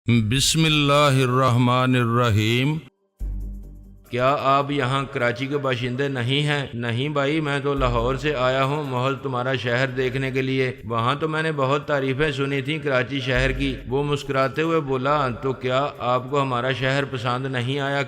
بسم اللہ الرحمن الرحیم۔ کیا آپ یہاں کراچی کے باشندے نہیں ہیں؟ نہیں بھائی، میں تو لاہور سے آیا ہوں محض تمہارا شہر دیکھنے کے لیے۔ وہاں تو میں نے بہت تعریفیں سنی تھیں کراچی شہر کی۔ وہ مسکراتے ہوئے بولا، تو کیا آپ کو ہمارا شہر پسند نہیں آیا؟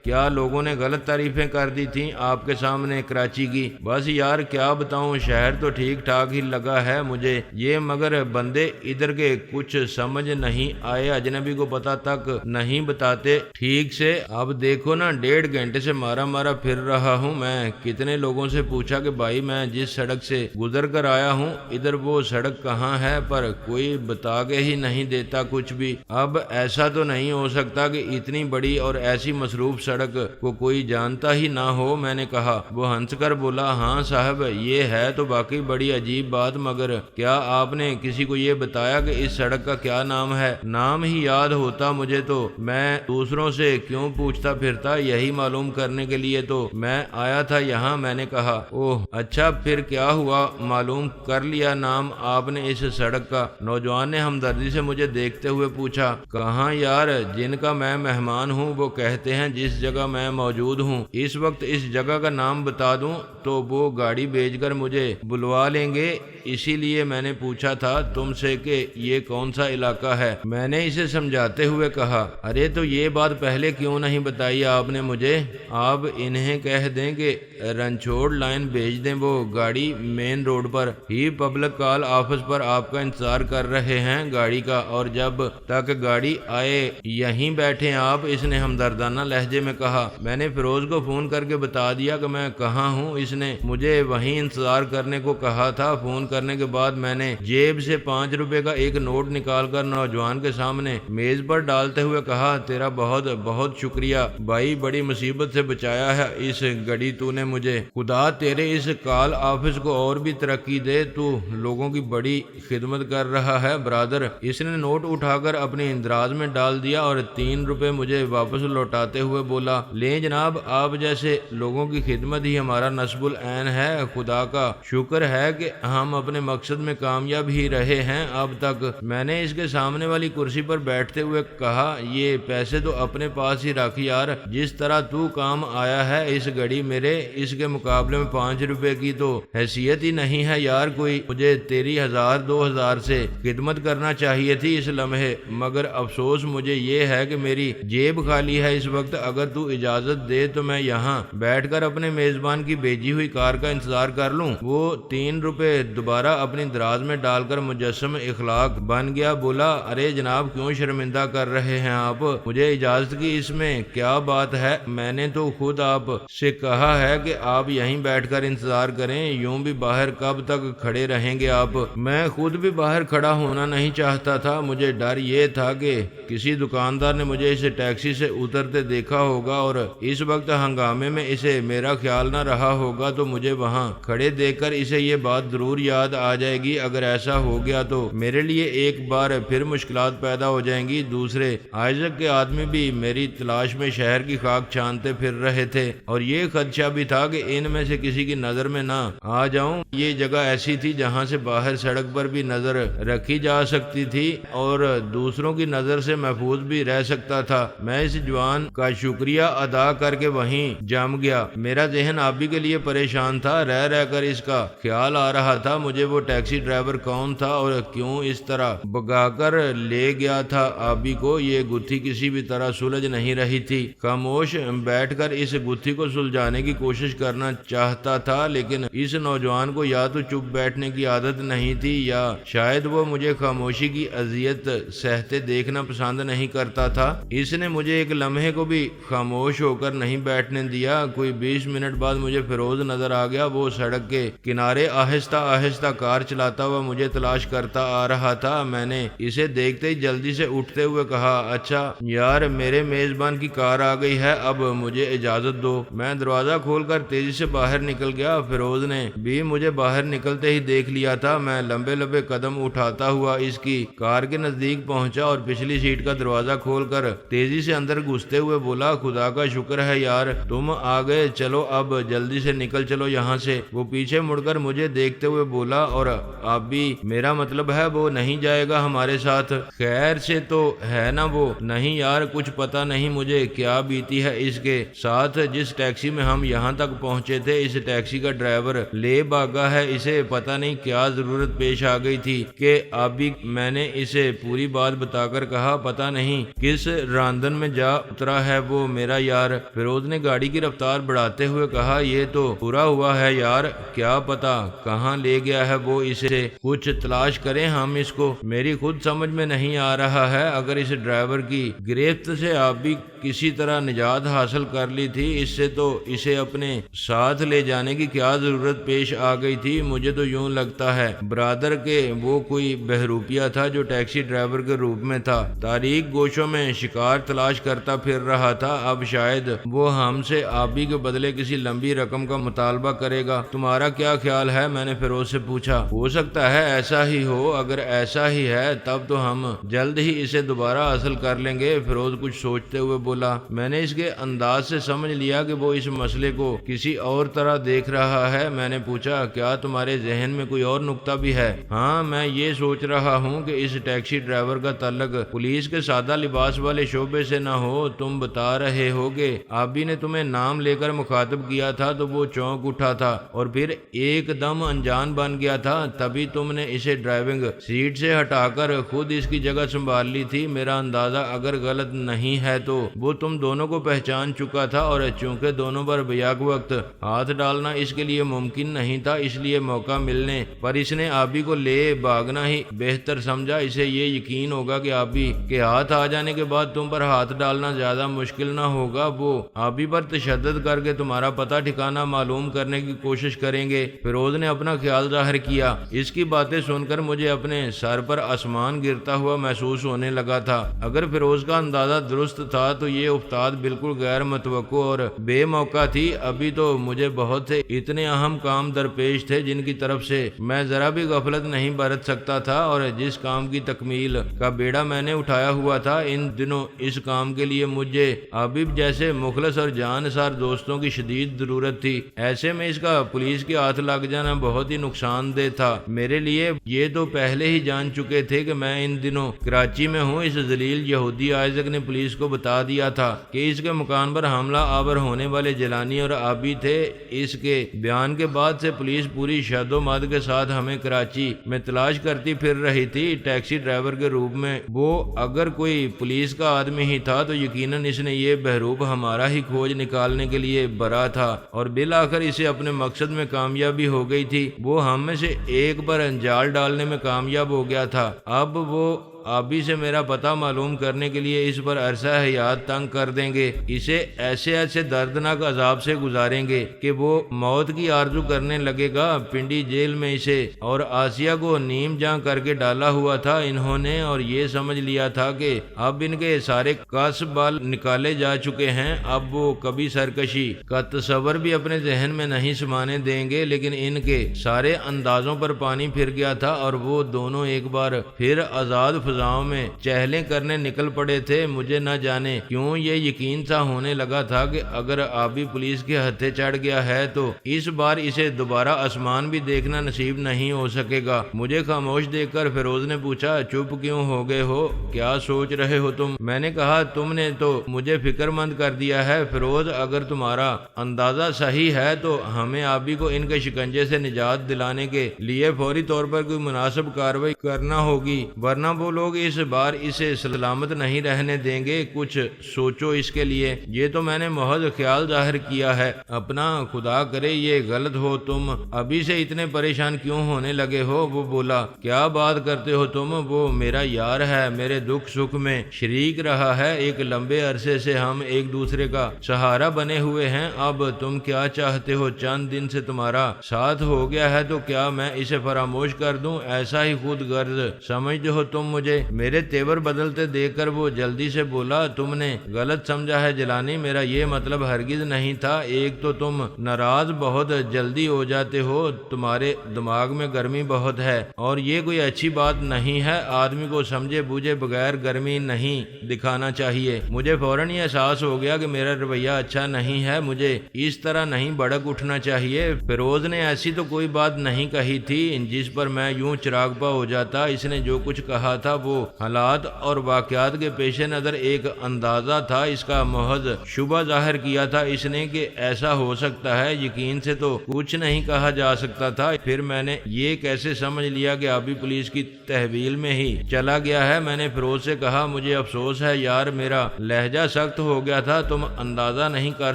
کیا لوگوں نے غلط تعریفیں کر دی تھیں آپ کے سامنے کراچی کی؟ بس یار کیا بتاؤں، شہر تو ٹھیک ٹھاک ہی لگا ہے مجھے یہ، مگر بندے ادھر کے کچھ سمجھ نہیں آئے، اجنبی کو پتہ تک نہیں بتاتے ٹھیک سے۔ اب دیکھو نا، 1.5 گھنٹے سے مارا پھر رہا ہوں میں۔ کتنے لوگوں سے پوچھا کہ بھائی میں جس سڑک سے گزر کر آیا ہوں ادھر وہ سڑک کہاں ہے، پر کوئی بتا کے ہی نہیں دیتا کچھ بھی۔ اب ایسا تو نہیں ہو سکتا کہ اتنی بڑی اور ایسی مصروف سڑک کو کوئی جانتا ہی نہ ہو۔ میں نے کہا۔ وہ ہنس کر بولا، ہاں صاحب یہ ہے تو باقی بڑی عجیب بات، مگر کیا آپ نے کسی کو یہ بتایا کہ اس سڑک کا کیا نام ہے؟ نام ہی یاد ہوتا مجھے تو میں دوسروں سے کیوں پوچھتا پھرتا، یہی معلوم کرنے کے لیے تو میں آیا تھا یہاں۔ میں نے کہا، اوہ اچھا پھر کیا ہوا، معلوم کر لیا نام آپ نے اس سڑک کا؟ نوجوان نے ہمدردی سے مجھے دیکھتے ہوئے پوچھا۔ کہاں یار، جن کا میں مہمان ہوں وہ کہتے ہیں جس جگہ میں موجود ہوں اس وقت اس جگہ کا نام بتا دوں تو وہ گاڑی بھیج کر مجھے بلوا لیں گے، اسی لیے میں نے پوچھا تھا تم سے کہ یہ کون سا علاقہ ہے۔ میں نے اسے سمجھاتے ہوئے کہا، ارے تو یہ بات پہلے کیوں نہیں بتائی آپ نے مجھے؟ آپ انہیں کہہ دیں کہ رنچوڑ لائن بھیج دیں، وہ گاڑی مین روڈ پر ہی پبلک کال آفس پر آپ کا انتظار کر رہے ہیں گاڑی کا، اور جب تک گاڑی آئے یہیں بیٹھیں آپ۔ اس نے ہمدردانہ لہجے میں کہا۔ میں نے فیروز کو فون کر کے بتا دیا کہ میں کہاں ہوں، اس نے مجھے وہیں انتظار کرنے کو کہا تھا۔ فون کرنے کے بعد میں نے جیب سے 5 روپے کا ایک نوٹ نکال کر نوجوان کے سامنے میز پر ڈالتے ہوئے کہا، تیرا بہت بہت شکریہ بھائی، بڑی مصیبت سے بچایا ہے اس گھڑی تو نے مجھے۔ خدا تیرے اس کال آفس کو اور بھی ترقی دے، تو لوگوں کی بڑی خدمت کر رہا ہے برادر۔ اس نے نوٹ اٹھا کر اپنی اندراز میں ڈال دیا اور 3 روپے مجھے واپس لوٹاتے ہوئے بولا، لیں جناب، آپ جیسے لوگوں کی خدمت ہی ہمارا نصب العین ہے۔ خدا کا شکر ہے کہ ہم اپنے مقصد میں کامیاب ہی رہے ہیں اب تک۔ میں نے اس کے سامنے والی کرسی پر بیٹھتے ہوئے کہا، یہ پیسے تو اپنے پاس ہی رکھ یار، جس طرح تو کام آیا ہے اس گھڑی میرے اس کے مقابلے میں 5 روپے کی تو حیثیت ہی نہیں ہے یار کوئی۔ مجھے تیری 1000-2000 سے خدمت کرنا چاہیے تھی اس لمحے، مگر افسوس مجھے یہ ہے کہ میری جیب خالی ہے اس وقت۔ اگر تو اجازت دے تو میں یہاں بیٹھ کر اپنے میزبان کی بھیجی ہوئی کار کا انتظار کر لوں۔ وہ 3 روپے دوبارہ اپنی دراز میں ڈال کر مجسم اخلاق بن گیا، بولا، ارے جناب کیوں شرمندہ کر رہے ہیں آپ، مجھے اجازت کی اس میں کیا بات ہے؟ میں نے تو خود آپ سے کہا ہے کہ آپ یہیں بیٹھ کر انتظار کریں، یوں بھی باہر کب تک کھڑے رہیں گے آپ؟ میں خود بھی باہر کھڑا ہونا نہیں چاہتا تھا، مجھے ڈر یہ تھا کہ کسی دکاندار نے مجھے اسے ٹیکسی سے اترتے دیکھا ہوگا اور اس وقت ہنگامے میں اسے میرا خیال نہ رہا ہوگا تو مجھے وہاں کھڑے دیکھ کر اسے یہ بات ضرور یاد آ جائے گی۔ اگر ایسا ہو گیا تو میرے لیے ایک بار پھر مشکلات پیدا ہو جائیں گی۔ دوسرے آئزک کے آدمی بھی میری تلاش میں شہر کی خاک چھانتے پھر رہے تھے اور یہ خدشہ بھی تھا کہ ان میں سے کسی کی نظر میں نہ آ جاؤں۔ یہ جگہ ایسی تھی جہاں سے باہر سڑک پر بھی نظر رکھی جا سکتی تھی اور دوسروں کی نظر سے محفوظ بھی رہ سکتا تھا۔ میں اس جوان کا شکریہ ادا کر کے وہیں جم گیا۔ میرا ذہن آبی کے لیے پریشان تھا، رہ کر اس کا خیال آ رہا تھا مجھے وہ ٹیکسی ڈرائیور کون تھا اور کیوں اس طرح بگا کر لے گیا تھا آبی کو۔ یہ گتھی کسی بھی طرح سلجھ نہیں رہی تھی۔ خاموش بیٹھ کر اس گتھی کو سلجھانے کی کوشش کرنا چاہتا تھا، لیکن اس نوجوان کو یا تو چپ بیٹھنے کی عادت نہیں تھی یا شاید وہ مجھے خاموشی کی اذیت سہتے دیکھنا پسند نہیں کرتا تھا۔ اس نے مجھے ایک لمحے کو بھی خاموش ہو کر نہیں بیٹھنے دیا۔ کوئی 20 منٹ بعد مجھے فیروز نظر آ گیا۔ وہ سڑک کے کنارے آہستہ آہستہ کار چلاتا ہوا مجھے تلاش کرتا آ رہا تھا۔ میں نے اسے دیکھتے ہی جلدی سے اٹھتے ہوئے کہا، اچھا یار میرے میزبان کی کار آ گئی ہے، اب مجھے اجازت دو۔ میں دروازہ کھول کر تیزی سے باہر نکل گیا۔ فیروز نے بھی مجھے باہر نکلتے ہی دیکھ لیا تھا۔ میں لمبے لمبے قدم اٹھاتا ہوا اس کی کار کے نزدیک پہنچا اور پچھلی سیٹ کا دروازہ کھول کر تیزی سے اندر گھستے ہوئے بولا، خدا کا شکر ہے یار تم آ گئے، چلو اب جلدی سے نکل چلو یہاں سے۔ وہ پیچھے مڑ کر مجھے دیکھتے ہوئے بولا، اور اب بھی میرا مطلب ہے وہ نہیں جائے گا ہمارے ساتھ؟ خیر سے تو ہے نا وہ؟ نہیں یار، کچھ پتا نہیں مجھے کیا بیتی ہے اس کے ساتھ۔ جس ٹیکسی میں ہم یہاں تک پہنچے تھے اس ٹیکسی کا ڈرائیور لے بھاگا ہے، اسے پتا نہیں کیا ضرورت پیش آ گئی تھی کہ ابھی میں نے اسے پوری بات بتا کر کہا پتا نہیں کس راندن میں جا اترا ہے وہ میرا یار۔ فیروز نے گاڑی کی رفتار بڑھاتے ہوئے کہا، یہ تو پورا ہوا ہے یار، کیا پتا کہاں لے گیا ہے وہ اسے، کچھ تلاش کریں ہم اس کو۔ میری خود سمجھ میں نہیں آ رہا ہے، اگر اس ڈرائیور کی گرفت سے آپ بھی کسی طرح نجات حاصل کر لی تھی اس سے تو اسے اپنے ساتھ لے جانے کی کیا ضرورت پیش آ گئی تھی؟ مجھے تو یوں لگتا ہے برادر کہ وہ کوئی بہروپیہ تھا جو ٹیکسی ڈرائیور کے روپ میں تھا، تاریک گوشوں میں شکار تلاش کرتا پھر رہا تھا۔ اب شاید وہ ہم سے آبی کے بدلے کسی لمبی رقم کا مطالبہ کرے گا۔ تمہارا کیا خیال ہے؟ میں نے فیروز سے پوچھا۔ ہو سکتا ہے ایسا ہی ہو، اگر ایسا ہی ہے تب تو ہم جلد ہی اسے دوبارہ حاصل کر لیں گے۔ فیروز کچھ سوچتے ہوئے بولا۔ میں نے اس کے انداز سے سمجھ لیا کہ وہ اس مسئلے کو کسی اور طرح دیکھ رہا ہے۔ میں نے پوچھا، کیا تمہارے ذہن میں کوئی اور نقطہ بھی ہے؟ ہاں، میں یہ سوچ رہا ہوں کہ اس ٹیکسی ڈرائیور کا تعلق پولیس کے سادہ لباس والے شعبے سے نہ ہو۔ تم بتا رہے ہو کہ آبی نے تمہیں نام لے کر مخاطب کیا تھا تو وہ چونک اٹھا تھا اور پھر ایک دم انجان بن گیا تھا، تبھی تم نے اسے ڈرائیونگ سیٹ سے ہٹا کر خود اس کی جگہ سنبھال لی تھی۔ میرا اندازہ اگر غلط نہیں ہے تو وہ تم دونوں کو پہچان چکا تھا، اور چونکہ دونوں پر بیک وقت ہاتھ ڈالنا اس کے لیے ممکن نہیں تھا، اس لیے موقع ملنے پر اس نے آبی کو لے بھاگنا ہی بہتر سمجھا۔ اسے یہ یقین ہوگا کہ آبی کے ہاتھ آ جانے کے بعد تم پر ہاتھ ڈالنا زیادہ مشکل نہ ہوگا۔ وہ آبی پر تشدد کر کے تمہارا پتہ ٹھکانہ معلوم کرنے کی کوشش کریں گے۔ فیروز نے اپنا خیال ظاہر کیا۔ اس کی باتیں سن کر مجھے اپنے سر پر آسمان گرتا ہوا محسوس ہونے لگا تھا۔ اگر فیروز کا اندازہ درست تھا تو یہ افتاد بالکل غیر متوقع اور بے موقع تھی۔ ابھی تو مجھے بہت سے اتنے اہم کام درپیش تھے جن کی طرف سے میں ذرا بھی غفلت نہیں برت سکتا تھا، اور جس کام کی تکمیل کا بیڑا میں نے اٹھایا ہوا تھا ان دنوں اس کام کے لیے مجھے حبیب جیسے مخلص اور جانسار دوستوں کی شدید ضرورت تھی۔ ایسے میں اس کا پولیس کے ہاتھ لگ جانا بہت ہی نقصان دہ تھا میرے لیے۔ یہ تو پہلے ہی جان چکے تھے کہ میں ان دنوں کراچی میں ہوں۔ اس ذلیل یہودی آئزک نے پولیس کو بتا دیا تھا کہ اس کے مکان پر حملہ آور ہونے والے جیلانی اور آبی تھے۔ اس کے بیان کے بعد سے پولیس پوری شد و مد کے ساتھ ہمیں کراچی میں تلاش کرتی پھر رہی تھی۔ ٹیکسی ڈرائیور کے روپ میں وہ اگر کوئی پولیس کا آدمی ہی تھا تو یقیناً اس نے یہ بہروپ ہمارا ہی کھوج نکالنے کے لیے برا تھا، اور بالآخر اسے اپنے مقصد میں کامیابی ہو گئی تھی۔ وہ ہم میں سے ایک پر جال ڈالنے میں کامیاب ہو گیا تھا۔ اب وہ آبی سے میرا پتہ معلوم کرنے کے لیے اس پر عرصہ حیات تنگ کر دیں گے، اسے ایسے ایسے دردناک عذاب سے گزاریں گے کہ وہ موت کی آرزو کرنے لگے گا۔ پنڈی جیل میں اسے اور آسیہ کو نیم جاں کر کے ڈالا ہوا تھا انہوں نے، اور یہ سمجھ لیا تھا کہ اب ان کے سارے کسب بال نکالے جا چکے ہیں۔ اب وہ کبھی سرکشی کا تصور بھی اپنے ذہن میں نہیں سمانے دیں گے، لیکن ان کے سارے اندازوں پر پانی پھر گیا تھا اور وہ دونوں ایک بار پھر آزاد فضاؤں میں چہلیں کرنے نکل پڑے تھے۔ مجھے نہ جانے کیوں یہ یقین سا ہونے لگا تھا کہ اگر آبی پولیس کے ہتھے چڑھ گیا ہے تو اس بار اسے دوبارہ آسمان بھی دیکھنا نصیب نہیں ہو سکے گا۔ مجھے خاموش دیکھ کر فیروز نے پوچھا، چپ کیوں ہو گئے ہو؟ کیا سوچ رہے ہو تم؟ میں نے کہا، تم نے تو مجھے فکر مند کر دیا ہے فیروز۔ اگر تمہارا اندازہ صحیح ہے تو ہمیں آبی کو ان کے شکنجے سے نجات دلانے کے لیے فوری طور پر کوئی مناسب کارروائی کرنا ہوگی، ورنہ وہ لوگ اس بار اسے سلامت نہیں رہنے دیں گے۔ کچھ سوچو اس کے لیے۔ یہ تو میں نے محض خیال ظاہر کیا ہے، اپنا خدا کرے یہ غلط ہو۔ تم ابھی سے اتنے پریشان کیوں ہونے لگے ہو؟ وہ بولا، کیا بات کرتے ہو تم؟ وہ میرا یار ہے، میرے دکھ سکھ میں شریک رہا ہے، ایک لمبے عرصے سے ہم ایک دوسرے کا سہارا بنے ہوئے ہیں۔ اب تم کیا چاہتے ہو؟ چند دن سے تمہارا ساتھ ہو گیا ہے تو کیا میں اسے فراموش کر دوں؟ ایسا ہی خود غرض سمجھتے ہو تم مجھے؟ مجھے میرے تیور بدلتے دیکھ کر وہ جلدی سے بولا، تم نے غلط سمجھا ہے جیلانی، میرا یہ مطلب ہرگز نہیں تھا۔ ایک تو تم ناراض بہت جلدی ہو جاتے ہو، تمہارے دماغ میں گرمی بہت ہے، اور یہ کوئی اچھی بات نہیں ہے۔ آدمی کو سمجھے بوجھے بغیر گرمی نہیں دکھانا چاہیے۔ مجھے فوراً یہ احساس ہو گیا کہ میرا رویہ اچھا نہیں ہے، مجھے اس طرح نہیں بھڑک اٹھنا چاہیے۔ فیروز نے ایسی تو کوئی بات نہیں کہی تھی جس پر میں یوں چراغپا ہو جاتا۔ اس نے جو کچھ کہا تھا وہ حالات اور واقعات کے پیش نظر ایک اندازہ تھا، اس کا محض شبہ ظاہر کیا تھا اس نے کہ ایسا ہو سکتا ہے، یقین سے تو کچھ نہیں کہا جا سکتا تھا۔ پھر میں نے یہ کیسے سمجھ لیا کہ ابھی پولیس کی تحویل میں ہی چلا گیا ہے؟ میں نے فیروز سے کہا، مجھے افسوس ہے یار، میرا لہجہ سخت ہو گیا تھا، تم اندازہ نہیں کر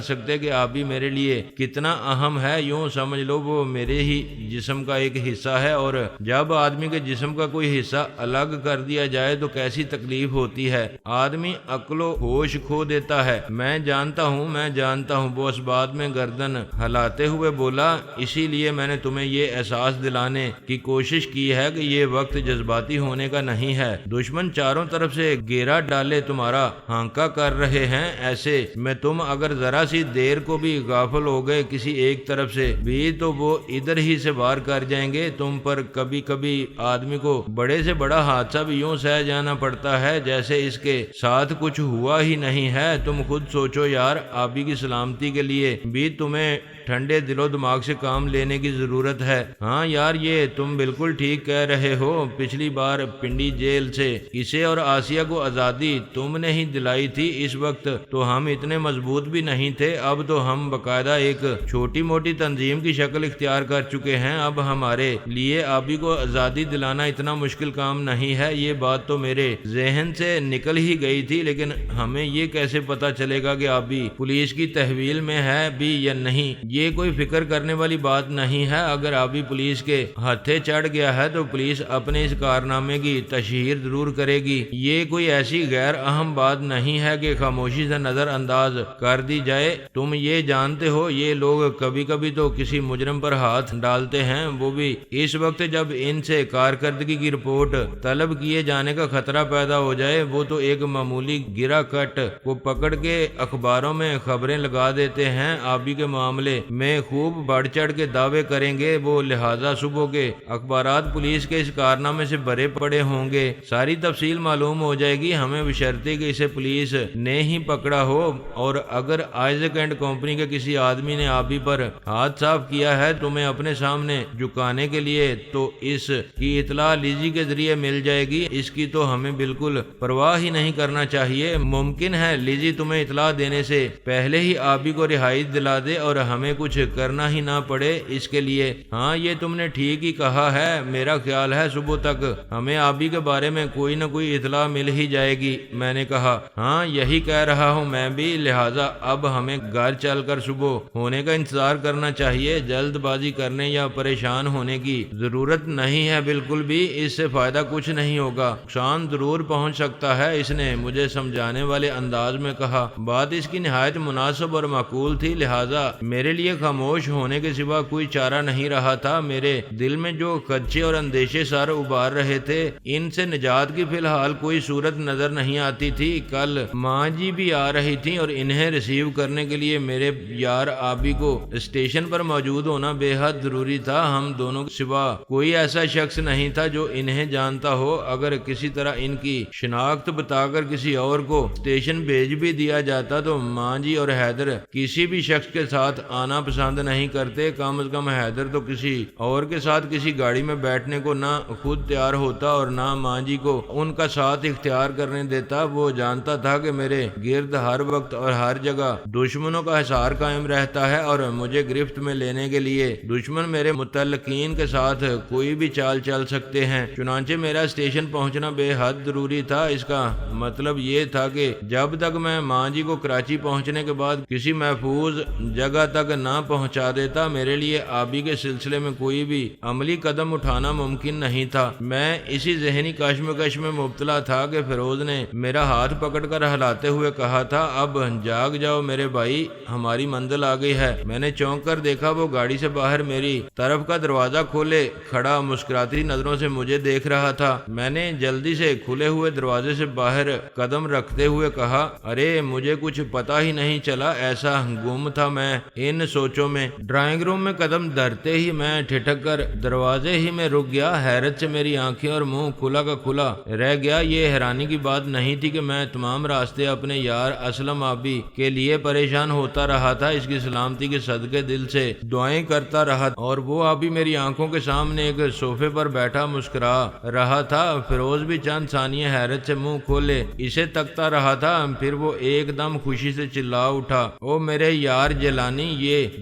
سکتے کہ ابھی میرے لیے کتنا اہم ہے۔ یوں سمجھ لو وہ میرے ہی جسم کا ایک حصہ ہے، اور جب آدمی کے جسم کا کوئی حصہ الگ کر دیا جائے تو کیسی تکلیف ہوتی ہے، آدمی عقل و ہوش کھو دیتا ہے۔ میں جانتا ہوں، وہ اس بات میں گردن ہلاتے ہوئے بولا، اسی لیے میں نے تمہیں یہ احساس دلانے کی کوشش کی ہے کہ یہ وقت جذباتی ہونے کا نہیں ہے۔ دشمن چاروں طرف سے گھیرا ڈالے تمہارا ہانکا کر رہے ہیں، ایسے میں تم اگر ذرا سی دیر کو بھی غافل ہو گئے کسی ایک طرف سے بھی تو وہ ادھر ہی سے وار کر جائیں گے تم پر۔ کبھی کبھی آدمی کو بڑے سے بڑا حادثہ بھی یوں سہ جانا پڑتا ہے جیسے اس کے ساتھ کچھ ہوا ہی نہیں ہے۔ تم خود سوچو یار، آبی کی سلامتی کے لیے بھی تمہیں ٹھنڈے دل و دماغ سے کام لینے کی ضرورت ہے۔ ہاں یار، یہ تم بالکل ٹھیک کہہ رہے ہو۔ پچھلی بار پنڈی جیل سے اسے اور آسیہ کو آزادی تم نے ہی دلائی تھی، اس وقت تو ہم اتنے مضبوط بھی نہیں تھے، اب تو ہم باقاعدہ ایک چھوٹی موٹی تنظیم کی شکل اختیار کر چکے ہیں۔ اب ہمارے لیے آبی کو آزادی دلانا اتنا مشکل کام نہیں ہے۔ یہ بات تو میرے ذہن سے نکل ہی گئی تھی، لیکن ہمیں یہ کیسے پتا چلے گا کہ آبی پولیس کی تحویل میں ہے بھی یا نہیں؟ یہ کوئی فکر کرنے والی بات نہیں ہے۔ اگر آبی پولیس کے ہتھے چڑھ گیا ہے تو پولیس اپنے اس کارنامے کی تشہیر ضرور کرے گی۔ یہ کوئی ایسی غیر اہم بات نہیں ہے کہ خاموشی سے نظر انداز کر دی جائے۔ تم یہ جانتے ہو یہ لوگ کبھی کبھی تو کسی مجرم پر ہاتھ ڈالتے ہیں، وہ بھی اس وقت جب ان سے کارکردگی کی رپورٹ طلب کیے جانے کا خطرہ پیدا ہو جائے۔ وہ تو ایک معمولی گرا کٹ کو پکڑ کے اخباروں میں خبریں لگا دیتے ہیں، آبی کے معاملے میں خوب بڑھ چڑھ کے دعوے کریں گے وہ، لہذا صبح کے اخبارات پولیس کے اس کارنامے سے بھرے پڑے ہوں گے۔ ساری تفصیل معلوم ہو جائے گی ہمیں، بشرطے کہ اسے پولیس نے ہی پکڑا ہو، اور اگر آئزک اینڈ کمپنی کے کسی آدمی نے آبی پر ہاتھ صاف کیا ہے تمہیں اپنے سامنے جھکانے کے لیے، تو اس کی اطلاع لیزی کے ذریعے مل جائے گی۔ اس کی تو ہمیں بالکل پرواہ ہی نہیں کرنا چاہیے۔ ممکن ہے لیزی تمہیں اطلاع دینے سے پہلے ہی آبی کو رہائی دلا دے اور ہمیں کچھ کرنا ہی نہ پڑے اس کے لیے۔ ہاں یہ تم نے ٹھیک ہی کہا ہے، میرا خیال ہے صبح تک ہمیں آبی کے بارے میں کوئی نہ کوئی اطلاع مل ہی جائے گی۔ میں نے کہا، ہاں یہی کہہ رہا ہوں میں بھی، لہذا اب ہمیں گھر چل کر صبح ہونے کا انتظار کرنا چاہیے۔ جلد بازی کرنے یا پریشان ہونے کی ضرورت نہیں ہے بالکل بھی، اس سے فائدہ کچھ نہیں ہوگا، نقصان ضرور پہنچ سکتا ہے۔ اس نے مجھے سمجھانے والے انداز میں کہا۔ بات اس کی نہایت مناسب اور معقول تھی، لہذا میرے لیے خاموش ہونے کے سوا کوئی چارہ نہیں رہا تھا۔ میرے دل میں جو خدشے اور اندیشے سر ابھار رہے تھے، ان سے نجات کی فی الحال کوئی صورت نظر نہیں آتی تھی۔ کل ماں جی بھی آ رہی تھیں اور انہیں ریسیو کرنے کے لیے میرے یار آبی کو اسٹیشن پر موجود ہونا بے حد ضروری تھا۔ ہم دونوں کے سوا کوئی ایسا شخص نہیں تھا جو انہیں جانتا ہو۔ اگر کسی طرح ان کی شناخت بتا کر کسی اور کو اسٹیشن بھیج بھی دیا جاتا تو ماں جی اور حیدر کسی بھی شخص کے ساتھ آنا پسند نہیں کرتے۔ کم از کم حیدر تو کسی اور کے ساتھ کسی گاڑی میں بیٹھنے کو نہ خود تیار ہوتا اور نہ ماں جی کو ان کا ساتھ اختیار کرنے دیتا۔ وہ جانتا تھا کہ میرے گرد ہر وقت اور ہر جگہ دشمنوں کا حصار قائم رہتا ہے اور مجھے گرفت میں لینے کے لیے دشمن میرے متعلقین کے ساتھ کوئی بھی چال چل سکتے ہیں۔ چنانچہ میرا اسٹیشن پہنچنا بے حد ضروری تھا۔ اس کا مطلب یہ تھا کہ جب تک میں ماں جی کو کراچی پہنچنے کے بعد کسی محفوظ جگہ تک نہ پہنچا دیتا، میرے لیے آبی کے سلسلے میں کوئی بھی عملی قدم اٹھانا ممکن نہیں تھا۔ میں اسی ذہنی کشمکش میں مبتلا تھا کہ فیروز نے میرا ہاتھ پکڑ کر ہلاتے ہوئے کہا تھا، اب جاگ جاؤ میرے بھائی، ہماری منزل آ گئی ہے۔ میں نے چونک کر دیکھا، وہ گاڑی سے باہر میری طرف کا دروازہ کھولے کھڑا مسکراتی نظروں سے مجھے دیکھ رہا تھا۔ میں نے نے جلدی سے کھلے ہوئے دروازے سے باہر قدم رکھتے ہوئے کہا، ارے مجھے کچھ پتا ہی نہیں چلا، ایسا گم تھا میں ان سوچوں میں۔ ڈرائنگ روم میں قدم دھرتے ہی میں ٹھٹک کر دروازے ہی میں رک گیا۔ حیرت سے میری آنکھیں اور منہ کھلا کا کھلا رہ گیا۔ یہ حیرانی کی بات نہیں تھی کہ میں تمام راستے اپنے یار اسلم آبی کے لیے پریشان ہوتا رہا تھا، اس کی سلامتی کے صدقے دل سے دعائیں کرتا رہا، اور وہ آبی میری آنکھوں کے سامنے ایک صوفے پر بیٹھا مسکرا رہا تھا۔ فیروز بھی چند ثانیے حیرت سے منہ کھولے اسے تکتا رہا تھا، پھر وہ ایک دم خوشی سے چلا اٹھا، او میرے یار جیلانی،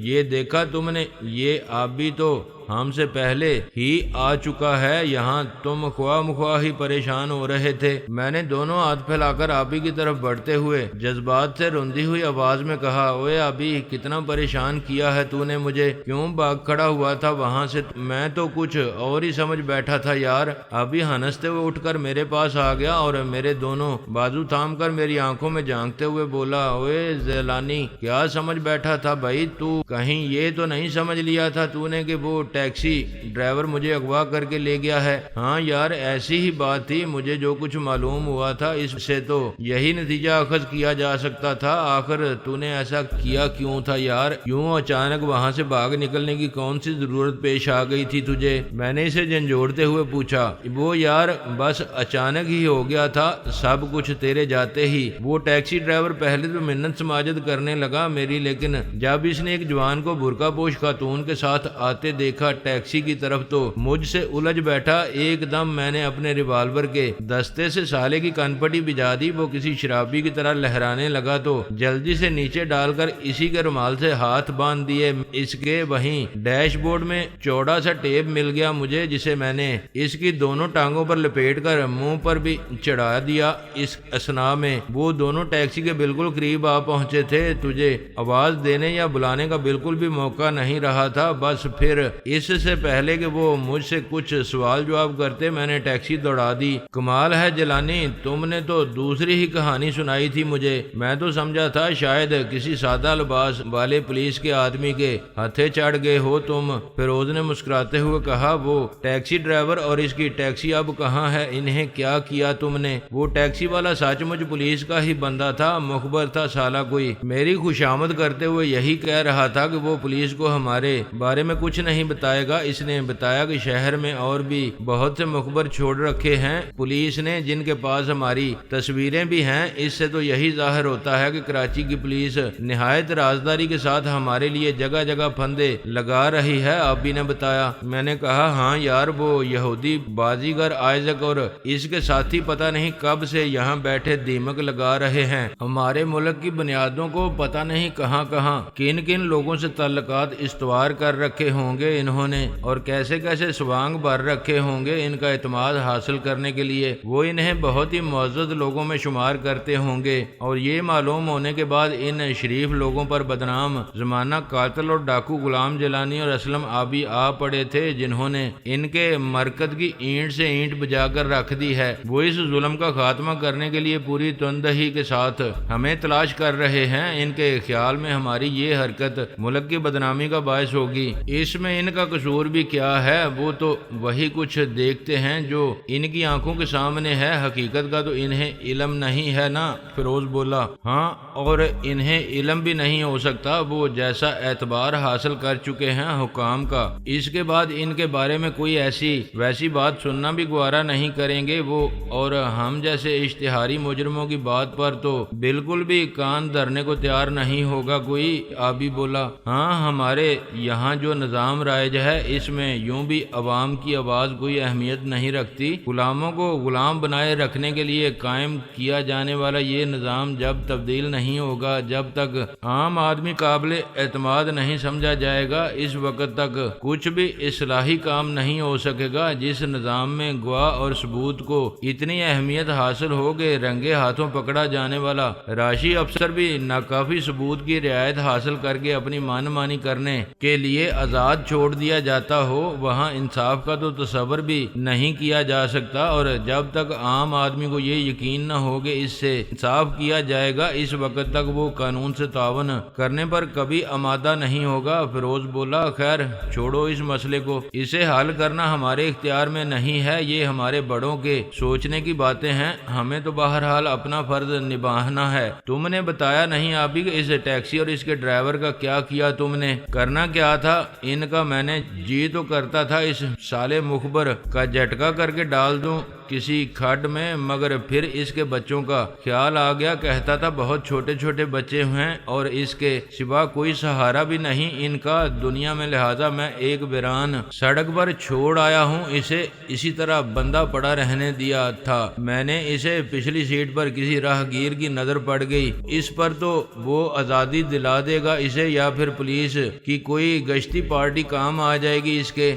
یہ دیکھا تم نے، یہ آبی تو ہم سے پہلے ہی آ چکا ہے یہاں، تم خواہ مخواہ ہی پریشان ہو رہے تھے۔ میں نے دونوں ہاتھ پھیلا کر آبی کی طرف بڑھتے ہوئے جذبات سے روندی ہوئی آواز میں کہا، اوے آبی، کتنا پریشان کیا ہے تو نے مجھے، کیوں بھاگ کھڑا ہوا تھا وہاں سے؟ میں تو کچھ اور ہی سمجھ بیٹھا تھا یار۔ آبی ہنستے ہوئے اٹھ کر میرے پاس آ گیا اور میرے دونوں بازو تھام کر میری آنکھوں میں جھانکتے ہوئے بولا، اوے زیلانی، کیا سمجھ بیٹھا تھا بھائی تو؟ کہیں یہ تو نہیں سمجھ لیا تھا تو نے کہ وہ ٹیکسی ڈرائیور مجھے اغوا کر کے لے گیا ہے؟ ہاں یار، ایسی ہی بات تھی، مجھے جو کچھ معلوم ہوا تھا اس سے تو یہی نتیجہ اخذ کیا جا سکتا تھا۔ آخر تو نے ایسا کیا کیوں تھا یار؟ یوں اچانک وہاں سے بھاگ نکلنے کی کون سی ضرورت پیش آ گئی تھی تجھے؟ میں نے اسے جھنجھوڑتے ہوئے پوچھا۔ وہ یار بس اچانک ہی ہو گیا تھا سب کچھ تیرے جاتے ہی۔ وہ ٹیکسی ڈرائیور پہلے تو منت سماجت کرنے لگا میری، لیکن جب اس نے ایک جوان کو برقع پوش خاتون کے ساتھ آتے دیکھا ٹیکسی کی طرف تو مجھ سے الجھ بیٹھا۔ ایک دم میں نے اپنے ریوالور کے دستے سے سالے کی کن پٹی بجا دی۔ وہ کسی شرابی کی طرح لہرانے لگا تو جلدی سے نیچے ڈال کر اسی کے رومال سے ہاتھ باندھ دیے۔ اس کے وہیں ڈیش بورڈ میں چوڑا سا ٹیپ مل گیا مجھے، جسے میں نے اس کی دونوں ٹانگوں پر لپیٹ کر منہ پر بھی چڑھا دیا۔ اس اثناء میں وہ دونوں ٹیکسی کے بالکل قریب آ پہنچے تھے۔ تجھے آواز دینے یا بلانے کا بالکل بھی موقع نہیں رہا تھا۔ بس پھر اس سے پہلے کہ وہ مجھ سے کچھ سوال جواب کرتے میں نے ٹیکسی دوڑا دی۔ کمال ہے جیلانی، تم نے تو دوسری ہی کہانی سنائی تھی مجھے، میں تو سمجھا تھا شاید کسی سادہ لباس والے پولیس کے آدمی کے ہتھے چڑھ گئے ہو تم۔ فیروز نے مسکراتے ہوئے کہا، وہ ٹیکسی ڈرائیور اور اس کی ٹیکسی اب کہاں ہے؟ انہیں کیا کیا تم نے؟ وہ ٹیکسی والا سچ مجھ پولیس کا ہی بندہ تھا، مخبر تھا سالہ کوئی، میری خوشامد کرتے ہوئے یہی کہہ رہا تھا کہ وہ پولیس کو ہمارے بارے میں کچھ نہیں بتائے گا۔ اس نے بتایا کہ شہر میں اور بھی بہت سے مخبر چھوڑ رکھے ہیں پولیس نے، جن کے پاس ہماری تصویریں بھی ہیں۔ اس سے تو یہی ظاہر ہوتا ہے کہ کراچی کی پولیس نہایت رازداری کے ساتھ ہمارے لیے جگہ جگہ پھندے لگا رہی ہے، آبی نے بتایا۔ میں نے کہا، ہاں یار، وہ یہودی بازیگر آئزک اور اس کے ساتھی پتہ نہیں کب سے یہاں بیٹھے دیمک لگا رہے ہیں، ہمارے ملک کی بنیادوں کو پتہ نہیں کہاں کہاں کن کن لوگوں سے تعلقات استوار کر رکھے ہوں گے انہوں نے، اور کیسے کیسے سوانگ بھر رکھے ہوں گے ان کا اعتماد حاصل کرنے کے لیے۔ وہ انہیں بہت ہی معزز لوگوں میں شمار کرتے ہوں گے، اور یہ معلوم ہونے کے بعد ان شریف لوگوں پر بدنام زمانہ قاتل اور ڈاکو غلام جیلانی اور اسلم آبی آ پڑے تھے، جنہوں نے ان کے مرکز کی اینٹ سے اینٹ بجا کر رکھ دی ہے۔ وہ اس ظلم کا خاتمہ کرنے کے لیے پوری تندہی کے ساتھ ہمیں تلاش کر رہے ہیں۔ ان کے خیال میں ہماری یہ حرکت ملک کی بدنامی کا باعث ہوگی۔ اس میں ان کا قصور بھی کیا ہے؟ وہ تو وہی کچھ دیکھتے ہیں جو ان کی آنکھوں کے سامنے ہے، حقیقت کا تو انہیں علم نہیں ہے نا؟ فیروز بولا، ہاں، اور انہیں علم بھی نہیں ہو سکتا، وہ جیسا اعتبار حاصل کر چکے ہیں حکام کا، اس کے بعد ان کے بارے میں کوئی ایسی ویسی بات سننا بھی گوارا نہیں کریں گے وہ، اور ہم جیسے اشتہاری مجرموں کی بات پر تو بالکل بھی کان دھرنے کو تیار نہیں ہوگا کوئی۔ آبی بولا، ہاں، ہمارے یہاں جو نظام رائج ہے اس میں یوں بھی عوام کی آواز کوئی اہمیت نہیں رکھتی۔ غلاموں کو غلام بنائے رکھنے کے لیے قائم کیا جانے والا یہ نظام جب تبدیل نہیں ہوگا، جب تک عام آدمی قابل اعتماد نہیں سمجھا جائے گا، اس وقت تک کچھ بھی اصلاحی کام نہیں ہو سکے گا۔ جس نظام میں گواہ اور ثبوت کو اتنی اہمیت حاصل ہو کہ رنگے ہاتھوں پکڑا جانے والا راشی افسر بھی ناکافی ثبوت کی رعایت حاصل کر کے اپنی من مانی کرنے کے لیے آزاد چھوڑ دیا جاتا ہو وہاں انصاف کا تو تصور بھی نہیں کیا جا سکتا، اور جب تک عام آدمی کو یہ یقین نہ ہو کہ اس سے انصاف کیا جائے گا اس وقت تک وہ قانون سے تعاون کرنے پر کبھی آمادہ نہیں ہوگا۔ فیروز بولا خیر چھوڑو اس مسئلے کو، اسے حل کرنا ہمارے اختیار میں نہیں ہے، یہ ہمارے بڑوں کے سوچنے کی باتیں ہیں، ہمیں تو بہرحال اپنا فرض نبھانا ہے۔ تم نے بتایا نہیں ابھی کہ اس ٹیکسی اور اس کے ڈرائیور کا کیا کیا، تم نے کرنا کیا تھا ان کا؟ میں نے جی تو کرتا تھا اس سالے مخبر کا جھٹکا کر کے ڈال دوں کسی کھڈ میں، مگر پھر اس کے بچوں کا خیال آ گیا، کہتا تھا بہت چھوٹے چھوٹے بچے ہیں اور اس کے سوا کوئی سہارا بھی نہیں ان کا دنیا میں، لہذا میں ایک ویران سڑک پر چھوڑ آیا ہوں، اسے اسی طرح بندہ پڑا رہنے دیا تھا۔ میں نے اسے پچھلی سیٹ پر کسی راہگیر کی نظر پڑ گئی، اس پر تو وہ آزادی دلا دے گا اسے، یا پھر پولیس کی کوئی گشتی پارٹی کام آ جائے گی اس کے۔